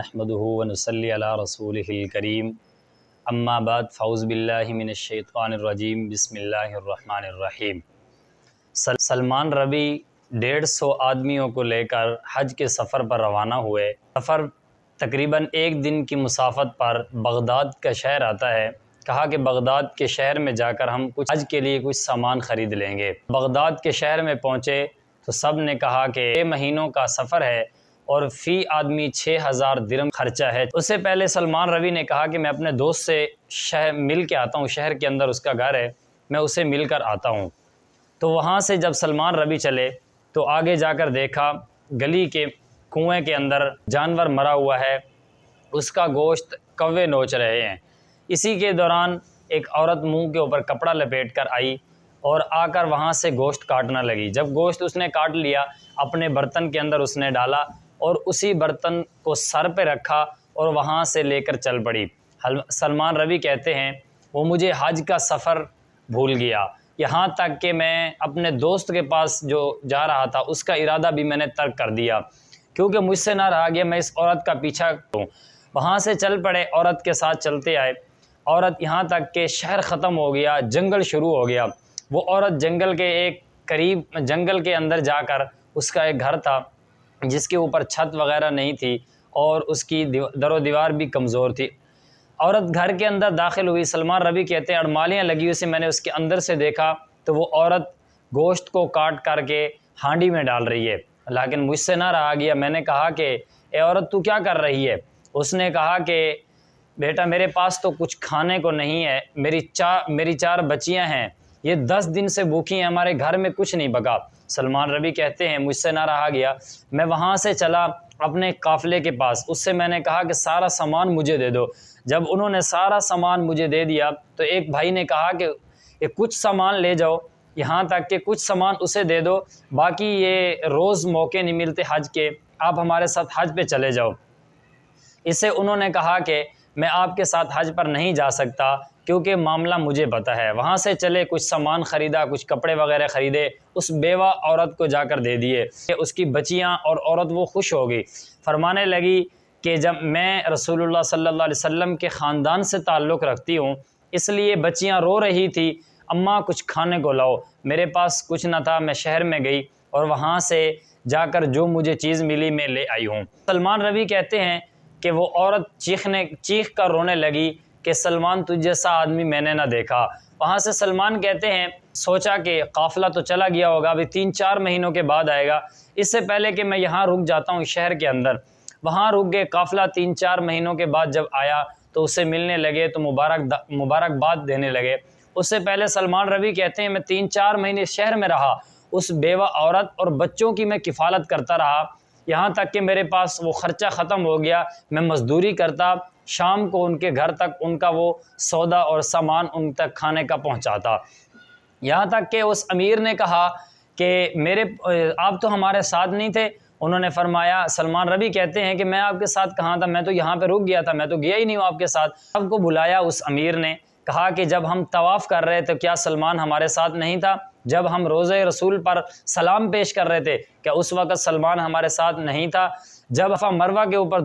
نحمده ونصلی علی رسولہ الکریم اما بعد فاعوذ باللہ من الشیطان الرجیم بسم اللہ الرحمن الرحیم۔ سلمان ربی 150 آدمیوں کو لے کر حج کے سفر پر روانہ ہوئے۔ سفر تقریباً 1 دن کی مسافت پر بغداد کا شہر آتا ہے۔ کہا کہ بغداد کے شہر میں جا کر ہم حج کے لیے کچھ سامان خرید لیں گے۔ بغداد کے شہر میں پہنچے تو سب نے کہا کہ 6 مہینوں کا سفر ہے اور فی آدمی 6000 درہم خرچہ ہے۔ اس سے پہلے سلمان ربی نے کہا کہ میں اپنے دوست سے شہر مل کے آتا ہوں، شہر کے اندر اس کا گھر ہے، میں اسے مل کر آتا ہوں۔ تو وہاں سے جب سلمان ربی چلے تو آگے جا کر دیکھا گلی کے کنویں کے اندر جانور مرا ہوا ہے، اس کا گوشت کوے نوچ رہے ہیں۔ اسی کے دوران ایک عورت منہ کے اوپر کپڑا لپیٹ کر آئی اور آ کر وہاں سے گوشت کاٹنا لگی۔ جب گوشت اس نے کاٹ لیا، اپنے برتن کے اندر اس نے ڈالا اور اسی برتن کو سر پہ رکھا اور وہاں سے لے کر چل پڑی۔ سلمان ربی کہتے ہیں وہ مجھے حج کا سفر بھول گیا، یہاں تک کہ میں اپنے دوست کے پاس جو جا رہا تھا اس کا ارادہ بھی میں نے ترک کر دیا، کیونکہ مجھ سے نہ رہا گیا میں اس عورت کا پیچھا کروں۔ وہاں سے چل پڑے، عورت کے ساتھ چلتے آئے۔ عورت یہاں تک کہ شہر ختم ہو گیا، جنگل شروع ہو گیا۔ وہ عورت جنگل کے ایک قریب جنگل کے اندر جا کر اس کا ایک گھر تھا جس کے اوپر چھت وغیرہ نہیں تھی اور اس کی در و دیوار بھی کمزور تھی۔ عورت گھر کے اندر داخل ہوئی۔ سلمان ربی کہتے ہیں اڑمالیاں لگی ہوئی سے میں نے اس کے اندر سے دیکھا تو وہ عورت گوشت کو کاٹ کر کے ہانڈی میں ڈال رہی ہے، لیکن مجھ سے نہ رہا گیا۔ میں نے کہا کہ اے عورت تو کیا کر رہی ہے؟ اس نے کہا کہ بیٹا میرے پاس تو کچھ کھانے کو نہیں ہے، میری 4 بچیاں ہیں، یہ 10 دن سے بھوکی ہیں، ہمارے گھر میں کچھ نہیں پکا۔ سلمان ربی کہتے ہیں مجھ سے نہ رہا گیا، میں وہاں سے چلا اپنے قافلے کے پاس، اس سے میں نے کہا کہ سارا سامان مجھے دے دو۔ جب انہوں نے سارا سامان مجھے دے دیا تو ایک بھائی نے کہا کہ یہ کچھ سامان لے جاؤ، یہاں تک کہ کچھ سامان اسے دے دو، باقی یہ روز موقع نہیں ملتے حج کے، آپ ہمارے ساتھ حج پہ چلے جاؤ۔ اسے انہوں نے کہا کہ میں آپ کے ساتھ حج پر نہیں جا سکتا کیونکہ معاملہ مجھے پتہ ہے۔ وہاں سے چلے، کچھ سامان خریدا، کچھ کپڑے وغیرہ خریدے، اس بیوہ عورت کو جا کر دے دیے۔ اس کی بچیاں اور عورت وہ خوش ہو گئی، فرمانے لگی کہ جب میں رسول اللہ صلی اللہ علیہ وسلم کے خاندان سے تعلق رکھتی ہوں اس لیے بچیاں رو رہی تھی اماں کچھ کھانے کو لاؤ، میرے پاس کچھ نہ تھا، میں شہر میں گئی اور وہاں سے جا کر جو مجھے چیز ملی میں لے آئی ہوں۔ سلمان ربی کہتے ہیں کہ وہ عورت چیخ کر رونے لگی کہ سلمان تجھ جیسا آدمی میں نے نہ دیکھا۔ وہاں سے سلمان کہتے ہیں سوچا کہ قافلہ تو چلا گیا ہوگا، ابھی 3-4 مہینوں کے بعد آئے گا، اس سے پہلے کہ میں یہاں رک جاتا ہوں شہر کے اندر۔ وہاں رک گئے، قافلہ 3-4 مہینوں کے بعد جب آیا تو اس سے ملنے لگے تو مبارکباد دینے لگے۔ اس سے پہلے سلمان ربی کہتے ہیں میں 3-4 مہینے شہر میں رہا، اس بیوہ عورت اور بچوں کی میں کفالت کرتا رہا، یہاں تک کہ میرے پاس وہ خرچہ ختم ہو گیا، میں مزدوری کرتا، شام کو ان کے گھر تک ان کا وہ سودا اور سامان ان تک کھانے کا پہنچاتا۔ یہاں تک کہ اس امیر نے کہا کہ آپ تو ہمارے ساتھ نہیں تھے۔ انہوں نے فرمایا، سلمان ربی کہتے ہیں کہ میں آپ کے ساتھ کہاں تھا، میں تو یہاں پہ رک گیا تھا، میں تو گیا ہی نہیں ہوں آپ کے ساتھ۔ سب کو بلایا اس امیر نے، کہا کہ جب ہم طواف کر رہے تھے کیا سلمان ہمارے ساتھ نہیں تھا؟ جب ہم روضہ رسول پر سلام پیش کر رہے تھے کیا اس وقت سلمان ہمارے ساتھ نہیں تھا؟ جب صفا مروہ کے اوپر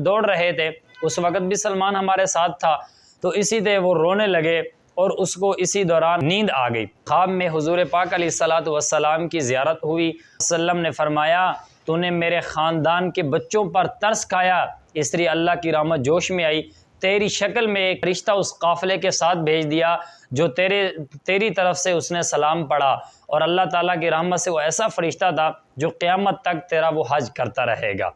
دوڑ رہے تھے اس وقت بھی سلمان ہمارے ساتھ تھا۔ تو اسی طرح وہ رونے لگے اور اس کو اسی دوران نیند آ گئی۔ خواب میں حضور پاک علیہ الصلوۃ والسلام کی زیارت ہوئی۔ وسلم نے فرمایا تو نے میرے خاندان کے بچوں پر ترس کھایا، اس لیے اللہ کی رحمت جوش میں آئی، تیری شکل میں ایک رشتہ اس قافلے کے ساتھ بھیج دیا جو تیری طرف سے اس نے سلام پڑھا، اور اللہ تعالیٰ کی رحمت سے وہ ایسا فرشتہ تھا جو قیامت تک تیرا وہ حج کرتا رہے گا۔